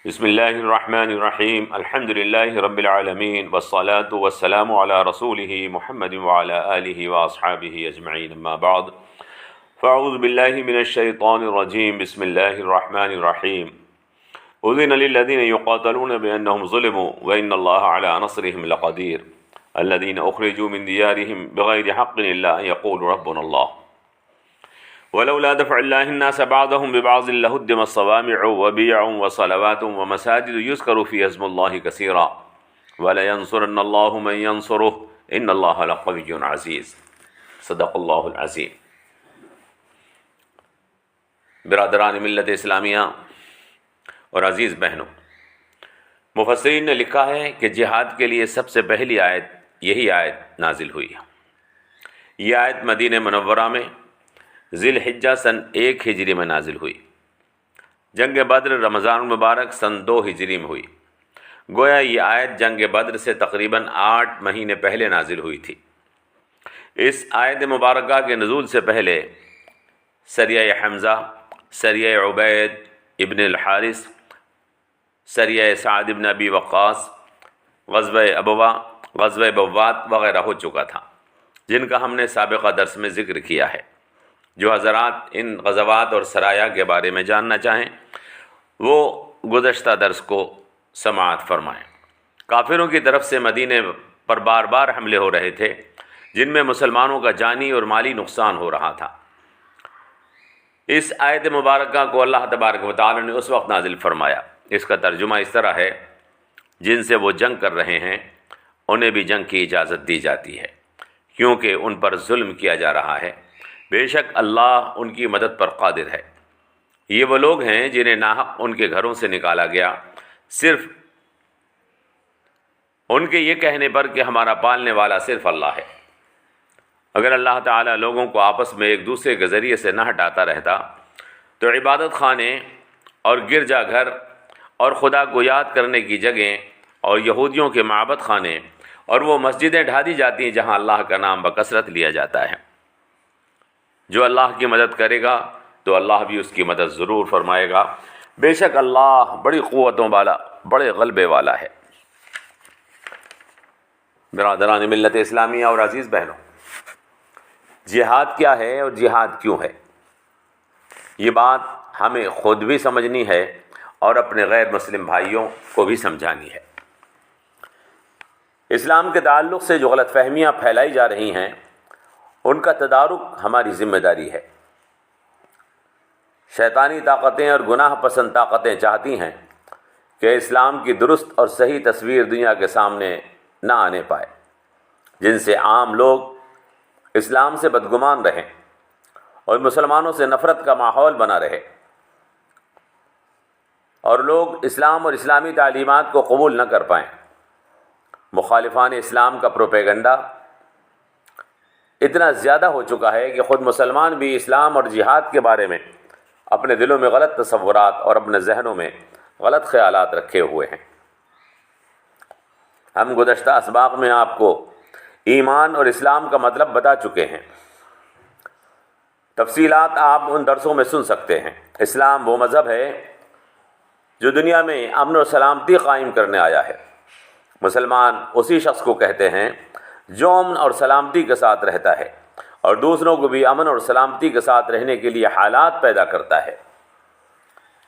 بسم اللہ الرحمن الرحیم الحمد للہ رب العالمین والصلاة والسلام علی رسولہ محمد وعلی آلہ واصحابہ اجمعین اما بعد فاعوذ باللہ من الشیطان الرجیم بسم اللہ الرحمن الرحیم اذن للذین یقاتلون بانہم ظلموا وان اللہ علی نصرہم لقدیر الذین اخرجوا من دیارہم بغیر حق الا ان یقولوا ربنا اللہ ولولا دفع الله الناس بعضهم ببعض لهدمت الصوامع وبيع وصلوات ومساجد يذكر فيها اسم الله كثيرا ولينصرن الله من ينصره ان الله لقوي عزيز صدق الله العظيم۔ برادران ملت اسلامیہ اور عزیز بہنوں، مفسرین نے لکھا ہے کہ جہاد کے لیے سب سے پہلی آیت یہی آیت نازل ہوئی ہے۔ یہ آیت مدینہ منورہ میں ذی الحجہ سن 1 ہجری میں نازل ہوئی۔ جنگ بدر رمضان المبارک سن 2 ہجری میں ہوئی۔ گویا یہ آیت جنگ بدر سے تقریباً 8 مہینے پہلے نازل ہوئی تھی۔ اس آیت مبارکہ کے نزول سے پہلے سریہ حمزہ، سریہ عبید ابن الحارث، سریہ سعد ابن ابی وقاص، غزوہ ابوا، غزوہ بوات وغیرہ ہو چکا تھا، جن کا ہم نے سابقہ درس میں ذکر کیا ہے۔ جو حضرات ان غزوات اور سرایا کے بارے میں جاننا چاہیں وہ گزشتہ درس کو سماعت فرمائیں۔ کافروں کی طرف سے مدینے پر بار بار حملے ہو رہے تھے، جن میں مسلمانوں کا جانی اور مالی نقصان ہو رہا تھا۔ اس آیت مبارکہ کو اللہ تبارک و تعالی نے اس وقت نازل فرمایا۔ اس کا ترجمہ اس طرح ہے: جن سے وہ جنگ کر رہے ہیں انہیں بھی جنگ کی اجازت دی جاتی ہے، کیونکہ ان پر ظلم کیا جا رہا ہے۔ بے شک اللہ ان کی مدد پر قادر ہے۔ یہ وہ لوگ ہیں جنہیں ناحق ان کے گھروں سے نکالا گیا، صرف ان کے یہ کہنے پر کہ ہمارا پالنے والا صرف اللہ ہے۔ اگر اللہ تعالیٰ لوگوں کو آپس میں ایک دوسرے کے ذریعے سے نہ ہٹاتا رہتا تو عبادت خانے اور گرجا گھر اور خدا کو یاد کرنے کی جگہیں اور یہودیوں کے معبد خانے اور وہ مسجدیں ڈھا دی جاتی ہیں جہاں اللہ کا نام بکثرت لیا جاتا ہے۔ جو اللہ کی مدد کرے گا تو اللہ بھی اس کی مدد ضرور فرمائے گا۔ بے شک اللہ بڑی قوتوں والا، بڑے غلبے والا ہے۔ برادران ملت اسلامیہ اور عزیز بہنوں، جہاد کیا ہے اور جہاد کیوں ہے، یہ بات ہمیں خود بھی سمجھنی ہے اور اپنے غیر مسلم بھائیوں کو بھی سمجھانی ہے۔ اسلام کے تعلق سے جو غلط فہمیاں پھیلائی جا رہی ہیں ان کا تدارک ہماری ذمہ داری ہے۔ شیطانی طاقتیں اور گناہ پسند طاقتیں چاہتی ہیں کہ اسلام کی درست اور صحیح تصویر دنیا کے سامنے نہ آنے پائے، جن سے عام لوگ اسلام سے بدگمان رہیں اور مسلمانوں سے نفرت کا ماحول بنا رہے، اور لوگ اسلام اور اسلامی تعلیمات کو قبول نہ کر پائیں۔ مخالفان اسلام کا پروپیگنڈا اتنا زیادہ ہو چکا ہے کہ خود مسلمان بھی اسلام اور جہاد کے بارے میں اپنے دلوں میں غلط تصورات اور اپنے ذہنوں میں غلط خیالات رکھے ہوئے ہیں۔ ہم گزشتہ اسباق میں آپ کو ایمان اور اسلام کا مطلب بتا چکے ہیں۔ تفصیلات آپ ان درسوں میں سن سکتے ہیں۔ اسلام وہ مذہب ہے جو دنیا میں امن اور سلامتی قائم کرنے آیا ہے۔ مسلمان اسی شخص کو کہتے ہیں جو امن اور سلامتی کے ساتھ رہتا ہے اور دوسروں کو بھی امن اور سلامتی کے ساتھ رہنے کے لیے حالات پیدا کرتا ہے۔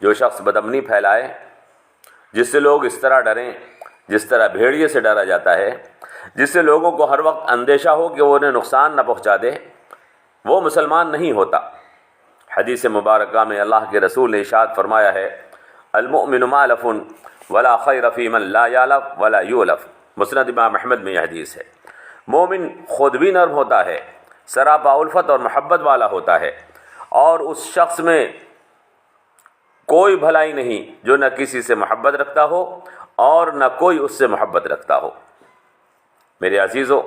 جو شخص بدامنی پھیلائے، جس سے لوگ اس طرح ڈریں جس طرح بھیڑیے سے ڈرا جاتا ہے، جس سے لوگوں کو ہر وقت اندیشہ ہو کہ وہ انہیں نقصان نہ پہنچا دے، وہ مسلمان نہیں ہوتا۔ حدیث مبارکہ میں اللہ کے رسول نے ارشاد فرمایا ہے: المؤمن مالف ولا خیر فی من لا یالف ولا یولف۔ مسند امام احمد میں یہ حدیث ہے۔ مومن خود بھی نرم ہوتا ہے، سراپا الفت اور محبت والا ہوتا ہے، اور اس شخص میں کوئی بھلائی نہیں جو نہ کسی سے محبت رکھتا ہو اور نہ کوئی اس سے محبت رکھتا ہو۔ میرے عزیزو،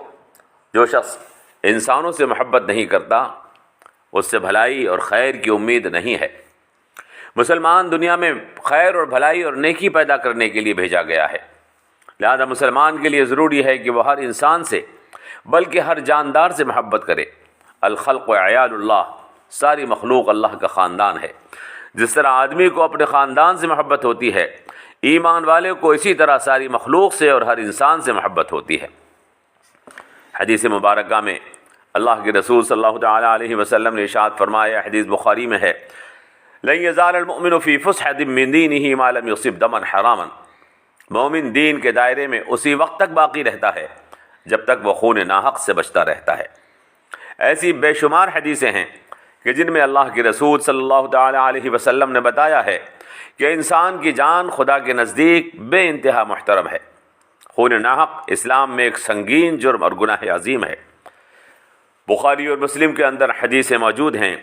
جو شخص انسانوں سے محبت نہیں کرتا اس سے بھلائی اور خیر کی امید نہیں ہے۔ مسلمان دنیا میں خیر اور بھلائی اور نیکی پیدا کرنے کے لیے بھیجا گیا ہے، لہذا مسلمان کے لیے ضروری ہے کہ وہ ہر انسان سے بلکہ ہر جاندار سے محبت کرے۔ الخلق عیال اللہ، ساری مخلوق اللہ کا خاندان ہے۔ جس طرح آدمی کو اپنے خاندان سے محبت ہوتی ہے، ایمان والے کو اسی طرح ساری مخلوق سے اور ہر انسان سے محبت ہوتی ہے۔ حدیث مبارکہ میں اللہ کے رسول صلی اللہ تعالیٰ علیہ وسلم نے ارشاد فرمایا، حدیث بخاری میں ہے، لن یزال المؤمن فی فسحۃ من دینہ ما لم یصب دما حراما، مومن دین کے دائرے میں اسی وقت تک باقی رہتا ہے جب تک وہ خون ناحق سے بچتا رہتا ہے۔ ایسی بے شمار حدیثیں ہیں کہ جن میں اللہ کے رسول صلی اللہ تعالیٰ علیہ وسلم نے بتایا ہے کہ انسان کی جان خدا کے نزدیک بے انتہا محترم ہے۔ خون ناحق اسلام میں ایک سنگین جرم اور گناہ عظیم ہے۔ بخاری اور مسلم کے اندر حدیثیں موجود ہیں۔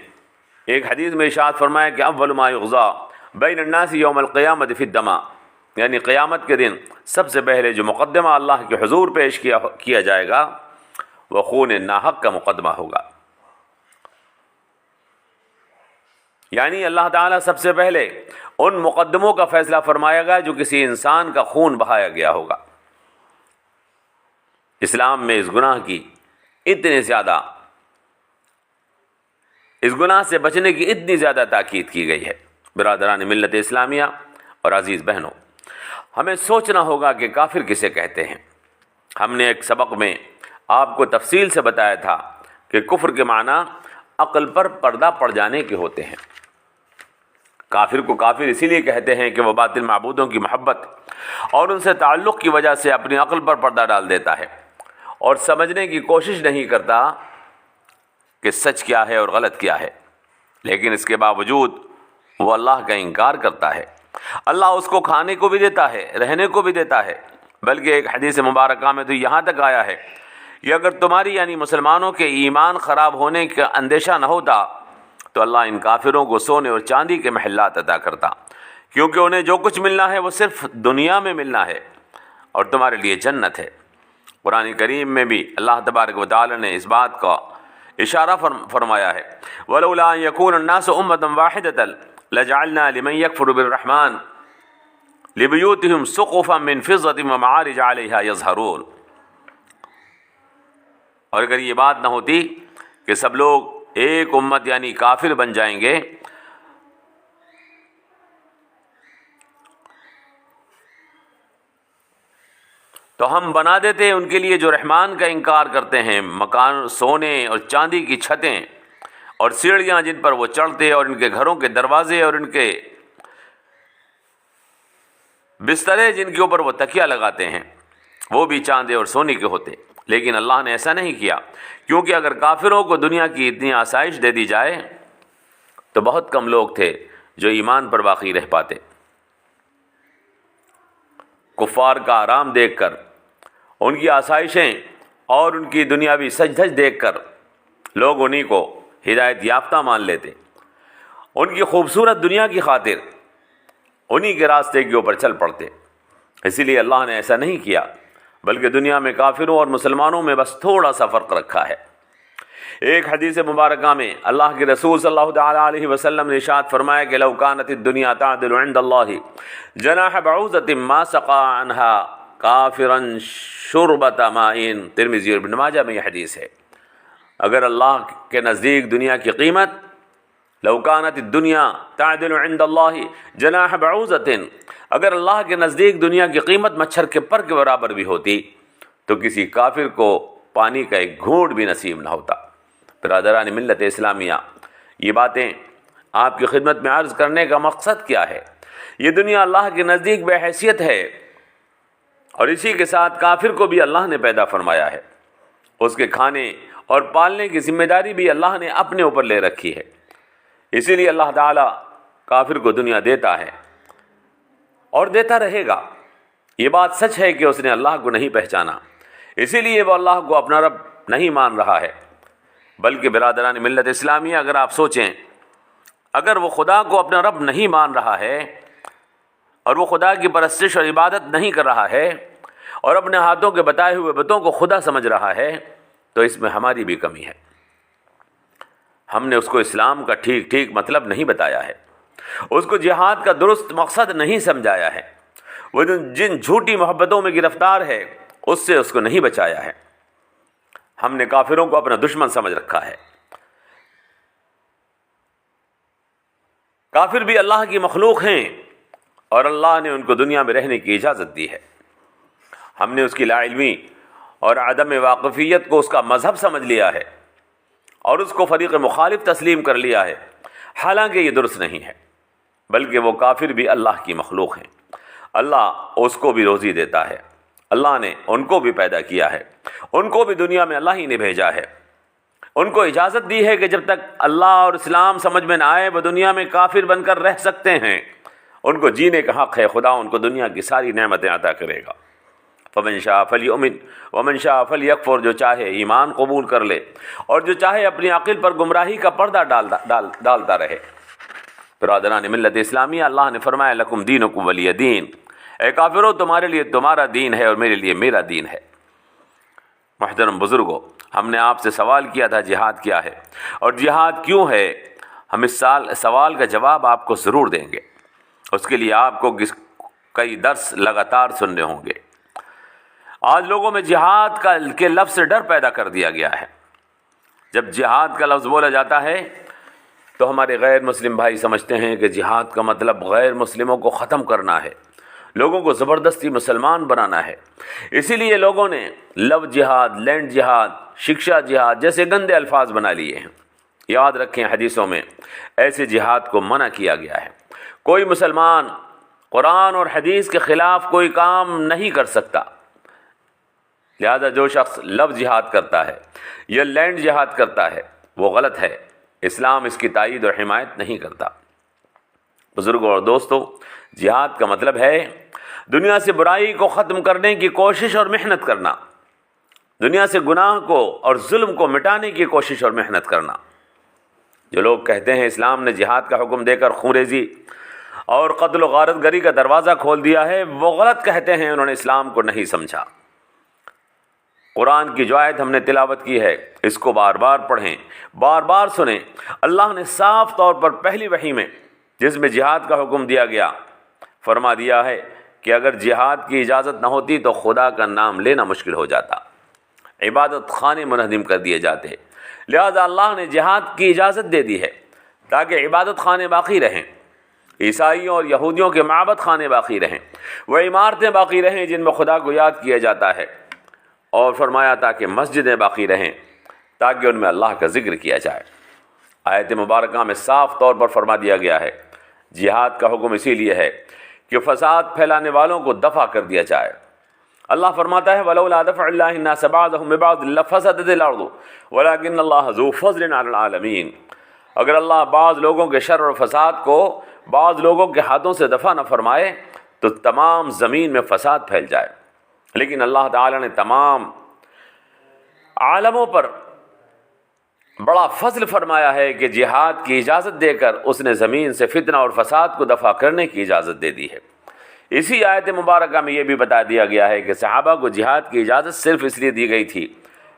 ایک حدیث میں ارشاد فرمایا کہ اول ما یغزا بین الناس یوم القیامت فی الدماء، یعنی قیامت کے دن سب سے پہلے جو مقدمہ اللہ کے حضور پیش کیا جائے گا وہ خون ناحق کا مقدمہ ہوگا۔ یعنی اللہ تعالیٰ سب سے پہلے ان مقدموں کا فیصلہ فرمائے گا جو کسی انسان کا خون بہایا گیا ہوگا۔ اسلام میں اس گناہ کی اتنے زیادہ، اس گناہ سے بچنے کی اتنی زیادہ تاکید کی گئی ہے۔ برادران ملت اسلامیہ اور عزیز بہنوں، ہمیں سوچنا ہوگا کہ کافر کسے کہتے ہیں۔ ہم نے ایک سبق میں آپ کو تفصیل سے بتایا تھا کہ کفر کے معنی عقل پر پردہ پڑ جانے کے ہوتے ہیں۔ کافر کو کافر اسی لیے کہتے ہیں کہ وہ باطل معبودوں کی محبت اور ان سے تعلق کی وجہ سے اپنی عقل پر پردہ ڈال دیتا ہے اور سمجھنے کی کوشش نہیں کرتا کہ سچ کیا ہے اور غلط کیا ہے، لیکن اس کے باوجود وہ اللہ کا انکار کرتا ہے۔ اللہ اس کو کھانے کو بھی دیتا ہے، رہنے کو بھی دیتا ہے، بلکہ ایک حدیث مبارکہ میں تو یہاں تک آیا ہے کہ اگر تمہاری یعنی مسلمانوں کے ایمان خراب ہونے کا اندیشہ نہ ہوتا تو اللہ ان کافروں کو سونے اور چاندی کے محلات عطا کرتا، کیونکہ انہیں جو کچھ ملنا ہے وہ صرف دنیا میں ملنا ہے اور تمہارے لیے جنت ہے۔ قرآن کریم میں بھی اللہ تبارک و تعالی نے اس بات کا اشارہ فرمایا ہے، وَلَوْلَا أَن يَكُونَ النَّاسُ أُمَّةً وَاحِدَةً لَجَعَلْنَا لِمَن يَكْفُرُ بِالرَّحْمَنِ لِبُيُوتِهِمْ سُقُفًا مِّن فِضَّةٍ وَمَعَارِجَ عَلَيْهَا يَظْهَرُونَ۔ اور اگر یہ بات نہ ہوتی کہ سب لوگ ایک امت یعنی کافر بن جائیں گے تو ہم بنا دیتے ان کے لیے جو رحمان کا انکار کرتے ہیں مکان، سونے اور چاندی کی چھتیں اور سیڑھیاں جن پر وہ چڑھتے اور ان کے گھروں کے دروازے اور ان کے بسترے جن کے اوپر وہ تکیہ لگاتے ہیں وہ بھی چاندی اور سونے کے ہوتے۔ لیکن اللہ نے ایسا نہیں کیا، کیونکہ اگر کافروں کو دنیا کی اتنی آسائش دے دی جائے تو بہت کم لوگ تھے جو ایمان پر باقی رہ پاتے۔ کفار کا آرام دیکھ کر، ان کی آسائشیں اور ان کی دنیاوی سج دھج دیکھ کر لوگ انہی کو ہدایت یافتہ مان لیتے، ان کی خوبصورت دنیا کی خاطر انہی کے راستے کے اوپر چل پڑتے۔ اسی لیے اللہ نے ایسا نہیں کیا، بلکہ دنیا میں کافروں اور مسلمانوں میں بس تھوڑا سا فرق رکھا ہے۔ ایک حدیث مبارکہ میں اللہ کے رسول صلی اللہ تعالیٰ علیہ وسلم نے ارشاد فرمایا کہ لو کانت الدنیا تعدل عند اللہ جناح بعوضۃ ما سقى عنها کافرا شربۃ ماء، ترمذی اور ابن ماجہ میں یہ حدیث ہے۔ اگر اللہ کے نزدیک دنیا کی قیمت، لو کانت الدنیا تعدل عند اللہ جناح بعوضۃ، اگر اللہ کے نزدیک دنیا کی قیمت مچھر کے پر کے برابر بھی ہوتی تو کسی کافر کو پانی کا ایک گھونٹ بھی نصیب نہ ہوتا۔ برادران ملت اسلامیہ، یہ باتیں آپ کی خدمت میں عرض کرنے کا مقصد کیا ہے؟ یہ دنیا اللہ کے نزدیک بے حیثیت ہے، اور اسی کے ساتھ کافر کو بھی اللہ نے پیدا فرمایا ہے، اس کے کھانے اور پالنے کی ذمہ داری بھی اللہ نے اپنے اوپر لے رکھی ہے۔ اسی لیے اللہ تعالیٰ کافر کو دنیا دیتا ہے اور دیتا رہے گا۔ یہ بات سچ ہے کہ اس نے اللہ کو نہیں پہچانا، اسی لیے وہ اللہ کو اپنا رب نہیں مان رہا ہے۔ بلکہ برادران ملت اسلامیہ، اگر آپ سوچیں، اگر وہ خدا کو اپنا رب نہیں مان رہا ہے اور وہ خدا کی پرستش اور عبادت نہیں کر رہا ہے اور اپنے ہاتھوں کے بتائے ہوئے بتوں کو خدا سمجھ رہا ہے تو اس میں ہماری بھی کمی ہے۔ ہم نے اس کو اسلام کا ٹھیک ٹھیک مطلب نہیں بتایا ہے، اس کو جہاد کا درست مقصد نہیں سمجھایا ہے، وہ جن جھوٹی محبتوں میں گرفتار ہے اس سے اس کو نہیں بچایا ہے۔ ہم نے کافروں کو اپنا دشمن سمجھ رکھا ہے۔ کافر بھی اللہ کی مخلوق ہیں اور اللہ نے ان کو دنیا میں رہنے کی اجازت دی ہے۔ ہم نے اس کی لا علمی اور عدم واقفیت کو اس کا مذہب سمجھ لیا ہے اور اس کو فریق مخالف تسلیم کر لیا ہے، حالانکہ یہ درست نہیں ہے، بلکہ وہ کافر بھی اللہ کی مخلوق ہیں۔ اللہ اس کو بھی روزی دیتا ہے، اللہ نے ان کو بھی پیدا کیا ہے، ان کو بھی دنیا میں اللہ ہی نے بھیجا ہے، ان کو اجازت دی ہے کہ جب تک اللہ اور اسلام سمجھ میں نہ آئے وہ دنیا میں کافر بن کر رہ سکتے ہیں۔ ان کو جینے کا حق ہے، خدا ان کو دنیا کی ساری نعمتیں عطا کرے گا۔ فمن شاء فلیؤمن ومن شاء فلیکفر، جو چاہے ایمان قبول کر لے اور جو چاہے اپنی عقل پر گمراہی کا پردہ ڈالتا رہے۔ برادران ملت اسلامیہ، اللہ نے فرمایا لکم دینکم ولی دین، اے کافرو تمہارے لیے تمہارا دین ہے اور میرے لیے میرا دین ہے۔ محترم بزرگوں، ہم نے آپ سے سوال کیا تھا جہاد کیا ہے اور جہاد کیوں ہے۔ ہم اس سوال کا جواب آپ کو ضرور دیں گے، اس کے لیے آپ کو کئی درس لگاتار سننے ہوں گے۔ آج لوگوں میں جہاد کے لفظ سے ڈر پیدا کر دیا گیا ہے۔ جب جہاد کا لفظ بولا جاتا ہے تو ہمارے غیر مسلم بھائی سمجھتے ہیں کہ جہاد کا مطلب غیر مسلموں کو ختم کرنا ہے، لوگوں کو زبردستی مسلمان بنانا ہے۔ اسی لیے لوگوں نے لو جہاد، لینڈ جہاد، شکشا جہاد جیسے گندے الفاظ بنا لیے ہیں۔ یاد رکھیں، حدیثوں میں ایسے جہاد کو منع کیا گیا ہے۔ کوئی مسلمان قرآن اور حدیث کے خلاف کوئی کام نہیں کر سکتا، لہذا جو شخص لو جہاد کرتا ہے یا لینڈ جہاد کرتا ہے وہ غلط ہے، اسلام اس کی تائید اور حمایت نہیں کرتا۔ بزرگوں اور دوستو، جہاد کا مطلب ہے دنیا سے برائی کو ختم کرنے کی کوشش اور محنت کرنا، دنیا سے گناہ کو اور ظلم کو مٹانے کی کوشش اور محنت کرنا۔ جو لوگ کہتے ہیں اسلام نے جہاد کا حکم دے کر خونریزی اور قتل و غارت گری کا دروازہ کھول دیا ہے، وہ غلط کہتے ہیں، انہوں نے اسلام کو نہیں سمجھا۔ قرآن کی جو آیت ہم نے تلاوت کی ہے اس کو بار بار پڑھیں، بار بار سنیں۔ اللہ نے صاف طور پر پہلی وحی میں جس میں جہاد کا حکم دیا گیا فرما دیا ہے کہ اگر جہاد کی اجازت نہ ہوتی تو خدا کا نام لینا مشکل ہو جاتا، عبادت خانے منہدم کر دیے جاتے، لہذا اللہ نے جہاد کی اجازت دے دی ہے تاکہ عبادت خانے باقی رہیں، عیسائیوں اور یہودیوں کے معبد خانے باقی رہیں، وہ عمارتیں باقی رہیں جن میں خدا کو یاد کیا جاتا ہے، اور فرمایا تاکہ مسجدیں باقی رہیں تاکہ ان میں اللہ کا ذکر کیا جائے۔ آیت مبارکہ میں صاف طور پر فرما دیا گیا ہے جہاد کا حکم اسی لیے ہے کہ فساد پھیلانے والوں کو دفع کر دیا جائے۔ اللہ فرماتا ہے وَلَوْلَا دَفْعُ اللَّهِ النَّاسَ بَعْضَهُم بِبَعْضٍ لَفَسَدَتِ الْأَرْضُ وَلَكِنَّ اللَّهَ ذُو فَضْلٍ عَلَى الْعَالَمِينَ، اگر اللہ بعض لوگوں کے شر اور فساد کو بعض لوگوں کے ہاتھوں سے دفع نہ فرمائے تو تمام زمین میں فساد پھیل جائے، لیکن اللہ تعالی نے تمام عالموں پر بڑا فضل فرمایا ہے کہ جہاد کی اجازت دے کر اس نے زمین سے فتنہ اور فساد کو دفع کرنے کی اجازت دے دی ہے۔ اسی آیت مبارکہ میں یہ بھی بتا دیا گیا ہے کہ صحابہ کو جہاد کی اجازت صرف اس لیے دی گئی تھی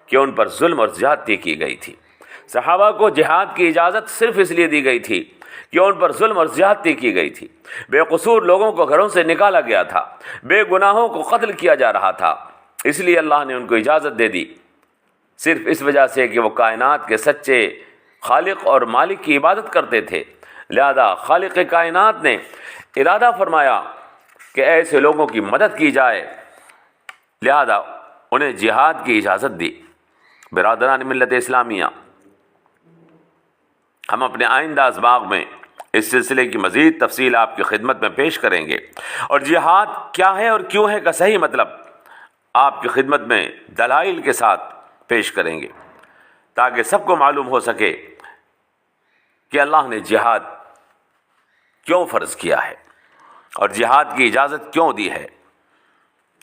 کہ ان پر ظلم اور زیادتی کی گئی تھی۔ صحابہ کو جہاد کی اجازت صرف اس لیے دی گئی تھی کہ ان پر ظلم اور زیادتی کی گئی تھی، بے قصور لوگوں کو گھروں سے نکالا گیا تھا، بے گناہوں کو قتل کیا جا رہا تھا، اس لیے اللہ نے ان کو اجازت دے دی، صرف اس وجہ سے کہ وہ کائنات کے سچے خالق اور مالک کی عبادت کرتے تھے۔ لہذا خالق کائنات نے ارادہ فرمایا کہ ایسے لوگوں کی مدد کی جائے، لہذا انہیں جہاد کی اجازت دی۔ برادران ملت اسلامیہ، ہم اپنے آئندہ اسباق میں اس سلسلے کی مزید تفصیل آپ کی خدمت میں پیش کریں گے، اور جہاد کیا ہے اور کیوں ہے کا صحیح مطلب آپ کی خدمت میں دلائل کے ساتھ پیش کریں گے تاکہ سب کو معلوم ہو سکے کہ اللہ نے جہاد کیوں فرض کیا ہے اور جہاد کی اجازت کیوں دی ہے۔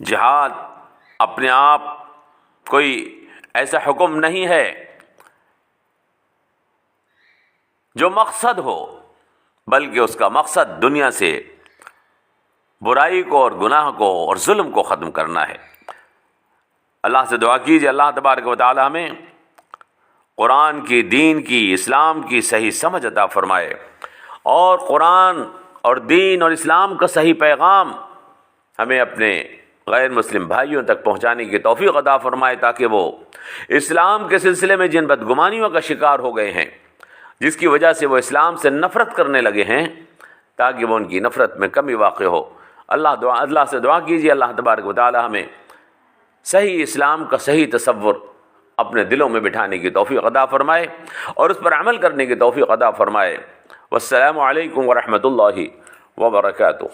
جہاد اپنے آپ کوئی ایسا حکم نہیں ہے جو مقصد ہو، بلکہ اس کا مقصد دنیا سے برائی کو اور گناہ کو اور ظلم کو ختم کرنا ہے۔ اللہ سے دعا کیجیے اللہ تبارک و تعالی ہمیں قرآن کی، دین کی، اسلام کی صحیح سمجھ عطا فرمائے، اور قرآن اور دین اور اسلام کا صحیح پیغام ہمیں اپنے غیر مسلم بھائیوں تک پہنچانے کی توفیق عطا فرمائے، تاکہ وہ اسلام کے سلسلے میں جن بدگمانیوں کا شکار ہو گئے ہیں، جس کی وجہ سے وہ اسلام سے نفرت کرنے لگے ہیں، تاکہ وہ ان کی نفرت میں کمی واقع ہو۔ اللہ سے دعا کیجیے اللہ تبارک و تعالی ہمیں صحیح اسلام کا صحیح تصور اپنے دلوں میں بٹھانے کی توفیق عطا فرمائے اور اس پر عمل کرنے کی توفیق عطا فرمائے۔ والسلام علیکم ورحمۃ اللہ وبرکاتہ۔